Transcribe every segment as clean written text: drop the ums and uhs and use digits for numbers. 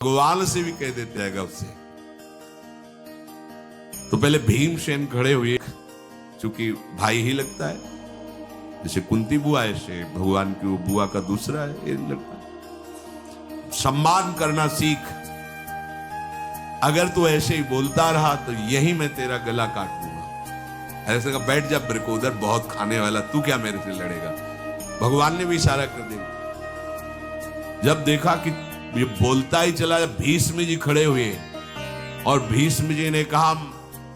भगवान से भी कह देते हैं गप से। तो पहले भीमसेन खड़े हुए, चूंकि भाई ही लगता है, जैसे कुंती बुआ ऐसे भगवान की वो बुआ का दूसरा है, ये लगता है। सम्मान करना सीख, अगर तू ऐसे ही बोलता रहा तो यही मैं तेरा गला काट दूंगा। ऐसे कहा बैठ जा ब्रिकोदर, बहुत खाने वाला, तू क्या मेरे से लड़ेगा। भगवान ने भी इशारा कर दिया। जब देखा कि ये बोलता ही चला, भीष्म जी खड़े हुए और भीष्म जी ने कहा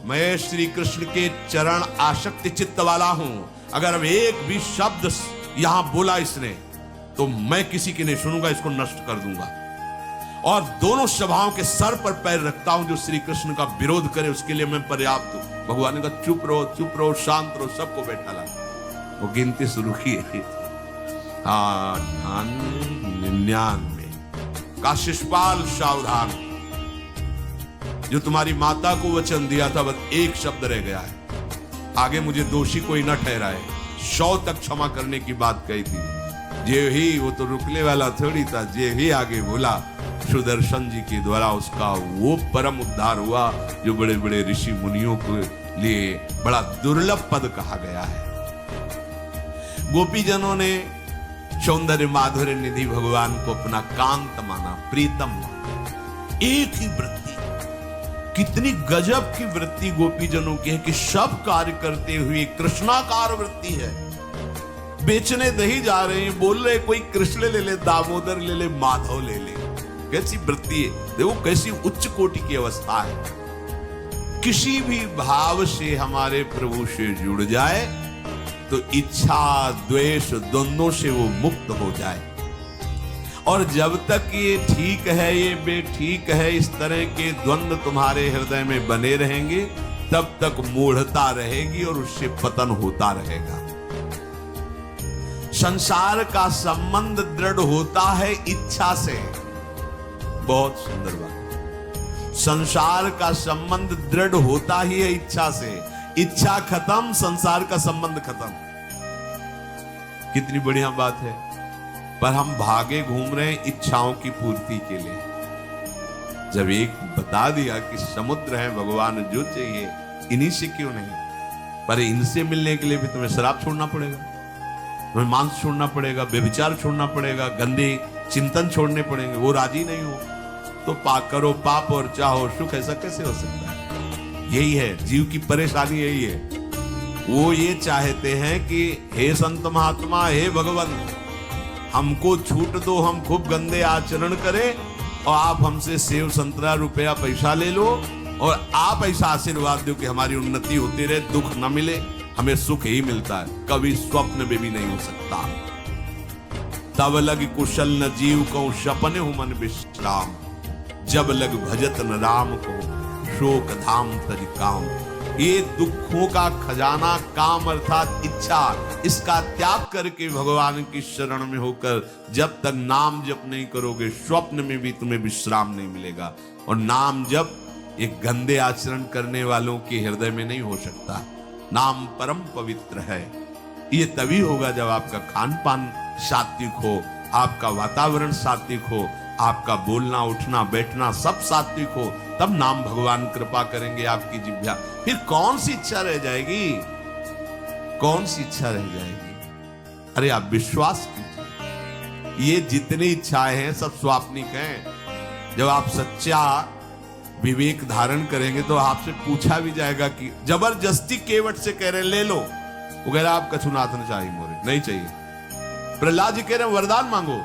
मैं श्री कृष्ण के चरण आसक्ति चित्त वाला हूं, अगर अब एक भी शब्द यहां बोला इसने तो मैं किसी की नहीं सुनूंगा, इसको नष्ट कर दूंगा। और दोनों सभाओं के सर पर पैर रखता हूं, जो श्री कृष्ण का विरोध करे उसके लिए मैं पर्याप्त हूं। भगवान ने कहा चुप रहो, शांत रहो, सबको बैठा ला। वो गिनती शुरू की, 99 का शिषपाल सावधान, जो तुम्हारी माता को वचन दिया था बस एक शब्द रह गया है, आगे मुझे दोषी कोई न ठहराए। 100 तक क्षमा करने की बात कही थी, जे ही वो तो रुकने वाला थोड़ी था, जे ही आगे बोला सुदर्शन जी के द्वारा उसका वो परम उद्धार हुआ जो बड़े बड़े ऋषि मुनियों के लिए बड़ा दुर्लभ पद कहा गया है। गोपीजनों ने सौंदर्य माधुर्य निधि भगवान को अपना कांत माना, प्रीतम माना। एक ही वृत्ति, कितनी गजब की वृत्ति गोपीजनों की है कि सब कार्य करते हुए कृष्णाकार वृत्ति है। बेचने दही जा रहे हैं, बोल रहे कोई कृष्ण ले ले, दामोदर ले ले, माधव ले ले। कैसी वृत्ति है, देखो कैसी उच्च कोटि की अवस्था है। किसी भी भाव से हमारे प्रभु से जुड़ जाए तो इच्छा द्वेष दोनों से वो मुक्त हो जाए। और जब तक ये ठीक है ये बेठीक है, इस तरह के द्वंद्व तुम्हारे हृदय में बने रहेंगे, तब तक मूढ़ता रहेगी और उससे पतन होता रहेगा। संसार का संबंध दृढ़ होता है इच्छा से। बहुत सुंदर बात, संसार का संबंध दृढ़ होता ही है इच्छा से। इच्छा खत्म, संसार का संबंध खत्म। कितनी बढ़िया बात है। पर हम भागे घूम रहे हैं इच्छाओं की पूर्ति के लिए। जब एक बता दिया कि समुद्र है भगवान, जो चाहिए इन्हीं से क्यों नहीं, पर इनसे मिलने के लिए भी तुम्हें शराब छोड़ना पड़ेगा, तुम्हें मांस छोड़ना पड़ेगा, व्यभिचार छोड़ना पड़ेगा, गंदे चिंतन छोड़ने पड़ेंगे। वो राजी नहीं हो तो करो पाप और चाहो सुख। ऐसा कैसे हो सकता है? यही है जीव की परेशानी, यही है। वो ये चाहते हैं कि हे संत महात्मा, हे भगवान, हमको छूट दो, हम खूब गंदे आचरण करें और आप हमसे सेव संतरा रुपया पैसा ले लो और आप ऐसा आशीर्वाद दो कि हमारी उन्नति होती रहे, दुख न मिले, हमें सुख ही मिलता है। कभी स्वप्न में भी नहीं हो सकता। तब लग कुशल न जीव को सपने हूं मन विश्राम, जब लग भजत न राम को शोक धाम तरि काम। ये दुखों का खजाना काम अर्थात इच्छा, इसका त्याग करके भगवान की शरण में होकर जब तक नाम जप नहीं करोगे, स्वप्न में भी तुम्हें विश्राम नहीं मिलेगा। और नाम जप एक गंदे आचरण करने वालों के हृदय में नहीं हो सकता। नाम परम पवित्र है। ये तभी होगा जब आपका खान पान सात्विक हो, आपका वातावरण सात्विक हो, आपका बोलना उठना बैठना सब सात्विक हो, तब नाम भगवान कृपा करेंगे आपकी जिह्वा। फिर कौन सी इच्छा रह जाएगी, कौन सी इच्छा रह जाएगी? अरे आप विश्वास कीजिए, ये जितनी इच्छाएं हैं सब स्वाप्निक हैं। जब आप सच्चा विवेक धारण करेंगे तो आपसे पूछा भी जाएगा कि जबरदस्ती केवट से कह रहे ले लो, वो कह रहे आप कछुनाथ न चाहिए, मोरे नहीं चाहिए। प्रहलाद जी कह रहे वरदान मांगो,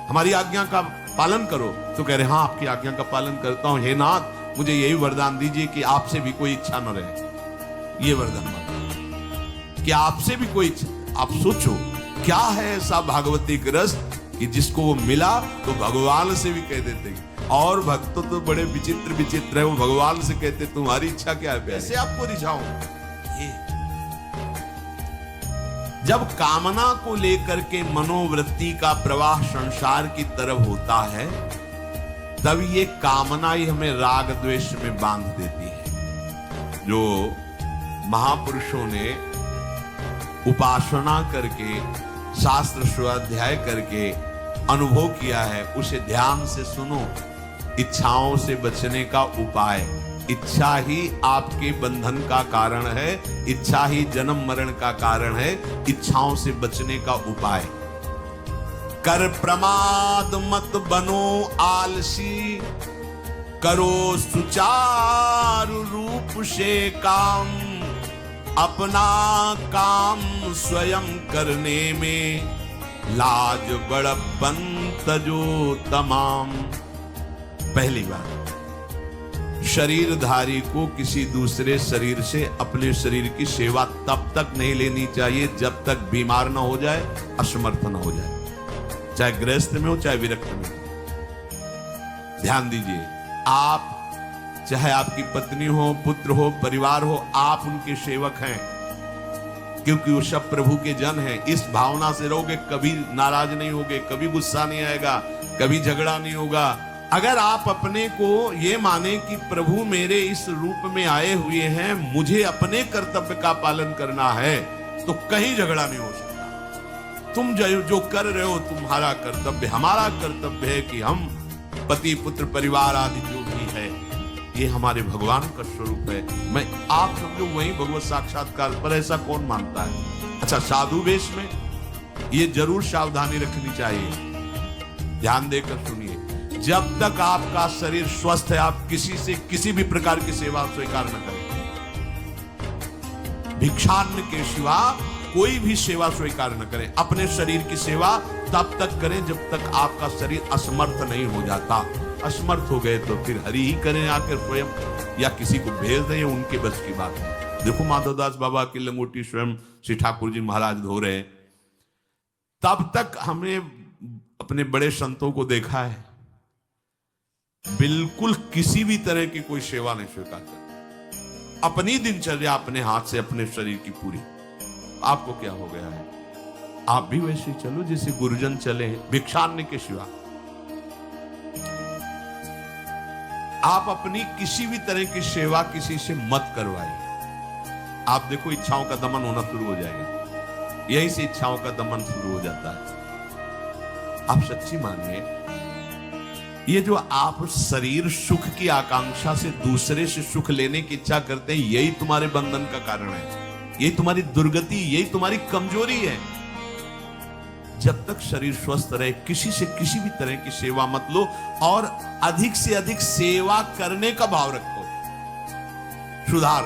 हमारी आज्ञा का पालन करो, तो कह रहे हाँ आपकी आज्ञा का पालन करता हूं, हे नाथ मुझे यही वरदान दीजिए कि आपसे भी कोई इच्छा न रहे। ये वरदान मांगो कि आपसे भी कोई इच्छा। आप सोचो क्या है ऐसा भागवतिक रस कि जिसको वो मिला तो भगवान से भी कह देते। और भक्त तो बड़े विचित्र विचित्र है, वो भगवान से कहते तुम्हारी इच्छा क्या है, कैसे आपको रिझाऊं। जब कामना को लेकर के मनोवृत्ति का प्रवाह संसार की तरफ होता है, तब ये कामना ही हमें राग द्वेष में बांध देती है। जो महापुरुषों ने उपासना करके शास्त्र स्वाध्याय करके अनुभव किया है, उसे ध्यान से सुनो। इच्छाओं से बचने का उपाय। इच्छा ही आपके बंधन का कारण है, इच्छा ही जन्म मरण का कारण है। इच्छाओं से बचने का उपाय, कर प्रमाद मत बनो आलसी, करो सुचारु रूप से काम, अपना काम स्वयं करने में लाज बड़प्पन तजो तमाम। पहली बात, शरीरधारी को किसी दूसरे शरीर से अपने शरीर की सेवा तब तक नहीं लेनी चाहिए जब तक बीमार ना हो जाए, असमर्थ ना हो जाए, चाहे गृहस्थ में हो चाहे विरक्त में हो। ध्यान दीजिए, आप चाहे आपकी पत्नी हो, पुत्र हो, परिवार हो, आप उनके सेवक हैं, क्योंकि वो सब प्रभु के जन हैं। इस भावना से रहोगे, कभी नाराज नहीं होगे, कभी गुस्सा नहीं आएगा, कभी झगड़ा नहीं होगा। अगर आप अपने को ये माने कि प्रभु मेरे इस रूप में आए हुए हैं, मुझे अपने कर्तव्य का पालन करना है, तो कहीं झगड़ा नहीं हो सकता। तुम जो कर रहे हो तुम्हारा कर्तव्य, हमारा कर्तव्य है कि हम पति पुत्र परिवार आदि जो भी है, ये हमारे भगवान का स्वरूप है। मैं आप समझो वही भगवत साक्षात्कार, पर ऐसा कौन मानता है? अच्छा, साधु वेश में ये जरूर सावधानी रखनी चाहिए। ध्यान देकर सुनिए, जब तक आपका शरीर स्वस्थ है, आप किसी से किसी भी प्रकार की सेवा स्वीकार न करें। भिक्षान्न के सिवा कोई भी सेवा स्वीकार न करें। अपने शरीर की सेवा तब तक करें जब तक आपका शरीर असमर्थ नहीं हो जाता। असमर्थ हो गए तो फिर हरि ही करें आकर स्वयं, या किसी को भेज दें, उनके बस की बात है। देखो माधवदास बाबा की लंगोटी स्वयं श्री ठाकुर जी महाराज धो रहे हैं। तब तक हमने अपने बड़े संतों को देखा है, बिल्कुल किसी भी तरह की कोई सेवा नहीं स्वीकार करते। अपनी दिनचर्या अपने हाथ से, अपने शरीर की पूरी। आपको क्या हो गया है? आप भी वैसे ही चलो जैसे गुरुजन चले, भिक्षान्न के सिवा। आप अपनी किसी भी तरह की सेवा किसी से मत करवाइए। आप देखो इच्छाओं का दमन होना शुरू हो जाएगा। यहीं से इच्छाओं का दमन शुरू हो जाता है। आप सच्ची मानिए, ये जो आप शरीर सुख की आकांक्षा से दूसरे से सुख लेने की इच्छा करते हैं, यही तुम्हारे बंधन का कारण है, यही तुम्हारी दुर्गति, यही तुम्हारी कमजोरी है। जब तक शरीर स्वस्थ रहे, किसी से किसी भी तरह की सेवा मत लो, और अधिक से अधिक सेवा करने का भाव रखो। सुधार,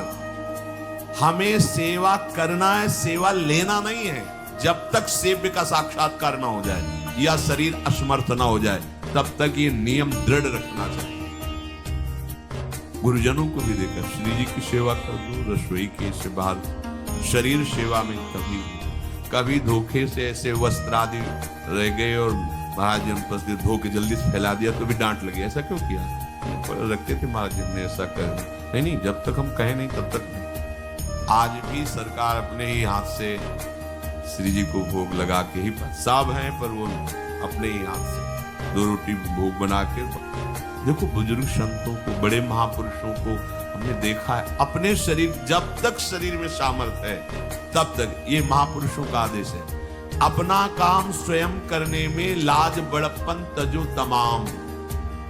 हमें सेवा करना है, सेवा लेना नहीं है। जब तक सेव्य का साक्षात्कार ना हो जाए या शरीर असमर्थ ना हो जाए, तब तक ये नियम दृढ़ रखना चाहिए। गुरुजनों को भी देकर श्री जी की सेवा कर दो, रसोई के से बाहर शरीर सेवा में कभी धोखे से ऐसे वस्त्र आदि रह गए और महाराज जी उपस्थित धो के जल्दी से फैला दिया तो भी डांट लगी, ऐसा क्यों किया? रखते थे महाराज जी ने ऐसा कर नहीं, जब तक हम कहें नहीं तब तक नहीं। आज भी सरकार अपने ही हाथ से श्री जी को भोग लगा के ही, सब हैं पर वो अपने ही हाथ से 2 रोटी भोग बना के। देखो बुजुर्ग संतों को, बड़े महापुरुषों को हमने देखा है, अपने शरीर, जब तक शरीर में सामर्थ्य है तब तक, ये महापुरुषों का आदेश है, अपना काम स्वयं करने में लाज बड़प्पन तजो तमाम।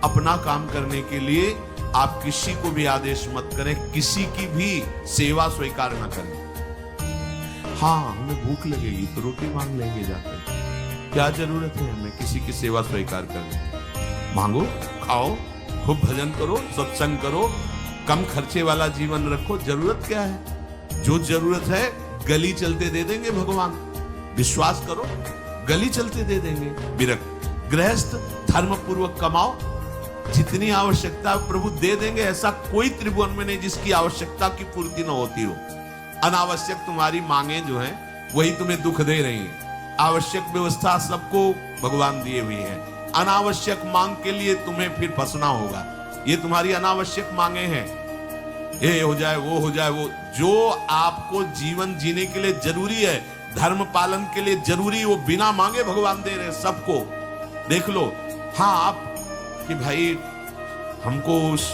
अपना काम करने के लिए आप किसी को भी आदेश मत करें, किसी की भी सेवा स्वीकार न करें। हाँ, हमें भूख लगेगी तो रोटी मांग लेंगे जाकर, क्या जरूरत है हमें किसी की सेवा स्वीकार करने? मांगो, खाओ, खूब भजन करो, सत्संग करो, कम खर्चे वाला जीवन रखो। जरूरत क्या है? जो जरूरत है गली चलते दे देंगे भगवान, विश्वास करो, गली चलते दे देंगे। विरक्त गृहस्थ धर्म पूर्वक कमाओ, जितनी आवश्यकता प्रभु दे देंगे। ऐसा कोई त्रिभुवन में नहीं जिसकी आवश्यकता की पूर्ति न होती हो। अनावश्यक तुम्हारी मांगे जो हैं वही तुम्हें दुख दे रही हैं। आवश्यक व्यवस्था सबको भगवान दिए हुई है। अनावश्यक मांग के लिए तुम्हें फिर फंसना होगा। ये तुम्हारी अनावश्यक मांगे हैं, ये हो जाए, वो हो जाए, वो जो आपको जीवन जीने के लिए जरूरी है, धर्म पालन के लिए जरूरी, वो बिना मांगे भगवान दे रहे सबको। देख लो। हाँ, आप कि भाई हमको उस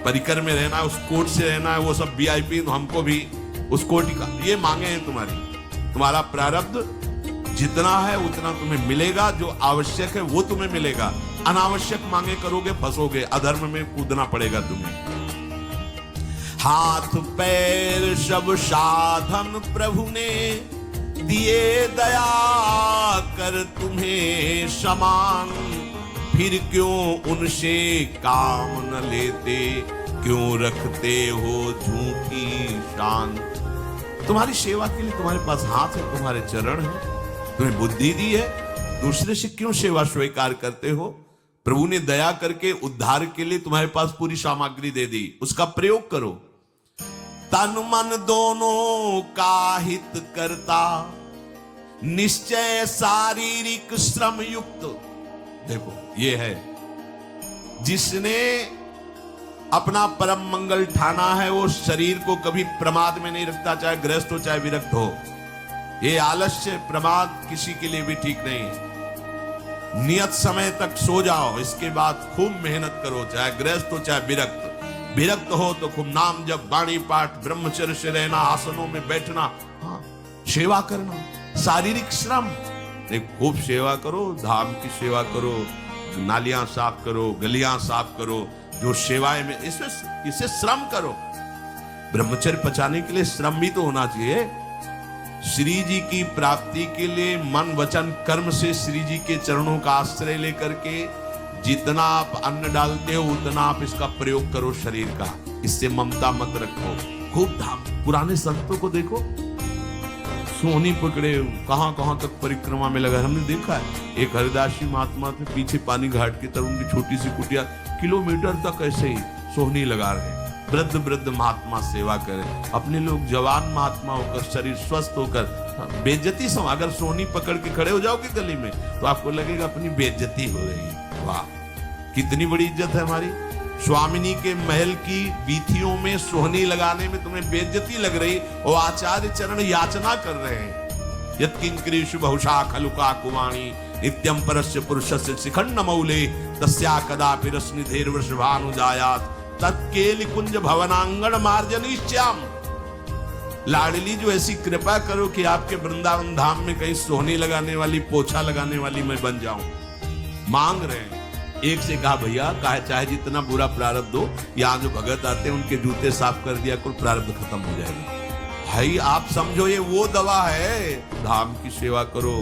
परिकर में रहना है, उस कोर्ट से रहना है, वो सब वीआईपी, हमको भी उस कोर्ट का, ये मांगे हैं तुम्हारी। तुम्हारा प्रारब्ध जितना है उतना तुम्हें मिलेगा, जो आवश्यक है वो तुम्हें मिलेगा। अनावश्यक मांगे करोगे फंसोगे, अधर्म में कूदना पड़ेगा तुम्हें। हाथ पैर सब साधन प्रभु ने दिए, दया कर तुम्हें समान, फिर क्यों उनसे काम न लेते, क्यों रखते हो झूठी शान। तुम्हारी सेवा के लिए तुम्हारे पास हाथ है, तुम्हारे चरण है, तुम्हें बुद्धि दी है, दूसरे से क्यों सेवा स्वीकार करते हो। प्रभु ने दया करके उद्धार के लिए तुम्हारे पास पूरी सामग्री दे दी, उसका प्रयोग करो। तन मन दोनों का हित करता, निश्चय शारीरिक श्रम युक्त। देखो ये है जिसने अपना परम मंगल ठाना है, वो शरीर को कभी प्रमाद में नहीं रखता, चाहे गृहस्थ हो चाहे विरक्त हो। ये आलस्य प्रमाद किसी के लिए भी ठीक नहीं है। नियत समय तक सो जाओ, इसके बाद खूब मेहनत करो, चाहे गृहस्थ हो चाहे विरक्त। विरक्त हो तो खूब नाम जप, वाणी पाठ, ब्रह्मचर्य से रहना, आसनों में बैठना, हाँ, सेवा करना, शारीरिक श्रम। खूब सेवा करो, धाम की सेवा करो, नालियां साफ करो, गलियां साफ करो, जो सेवाएं में इसे श्रम करो। ब्रह्मचर्य पचाने के लिए श्रम भी तो होना चाहिए। श्री जी की प्राप्ति के लिए मन वचन कर्म से श्री जी के चरणों का आश्रय लेकर के जितना आप अन्न डालते हो उतना आप इसका प्रयोग करो शरीर का। इससे ममता मत रखो, खूब धाम। पुराने संतों को देखो, सोहनी पकड़े कहां कहां तक परिक्रमा में लगा। हमने देखा है एक हरिदास जी महात्मा थे, पीछे पानी घाट की तरफ उनकी छोटी सी कुटिया, किलोमीटर तक ऐसे ही सोहनी लगा रहे। वृद्ध वृद्ध महात्मा सेवा करें, अपने लोग जवान महात्मा होकर शरीर स्वस्थ होकर बेइज्जती सम। अगर सोहनी पकड़ के खड़े हो जाओगे गली में तो आपको लगेगा अपनी बेइज्जती हो रही। वाह, कितनी बड़ी इज्जत है हमारी। स्वामिनी के महल की वीथियों में सोहनी लगाने में तुम्हें बेइज्जती लग रही, और आचार्य चरण याचना कर रहे हैं। यत्किंकरीषु बहुशा खलुका कुवाणी, नित्यं परस्य पुरुषस्य शिखंड मौले, तस्या कदापि रश्मिधेर वृषभानुजायात्, तत्केलि कुंज भवनांगण मार्जनीश्याम। लाडली जो ऐसी कृपा करो कि आपके वृंदावन धाम में कहीं सोहनी लगाने वाली, पोछा लगाने वाली मैं बन जाऊं। मांग रहे हैं। एक से कहा भैया चाहे जितना बुरा प्रारब्ध हो, यहाँ जो भगत आते हैं उनके जूते साफ कर दिया, कुल प्रारब्ध खत्म हो जाएगा। भाई आप समझो ये वो दवा है। धाम की सेवा करो,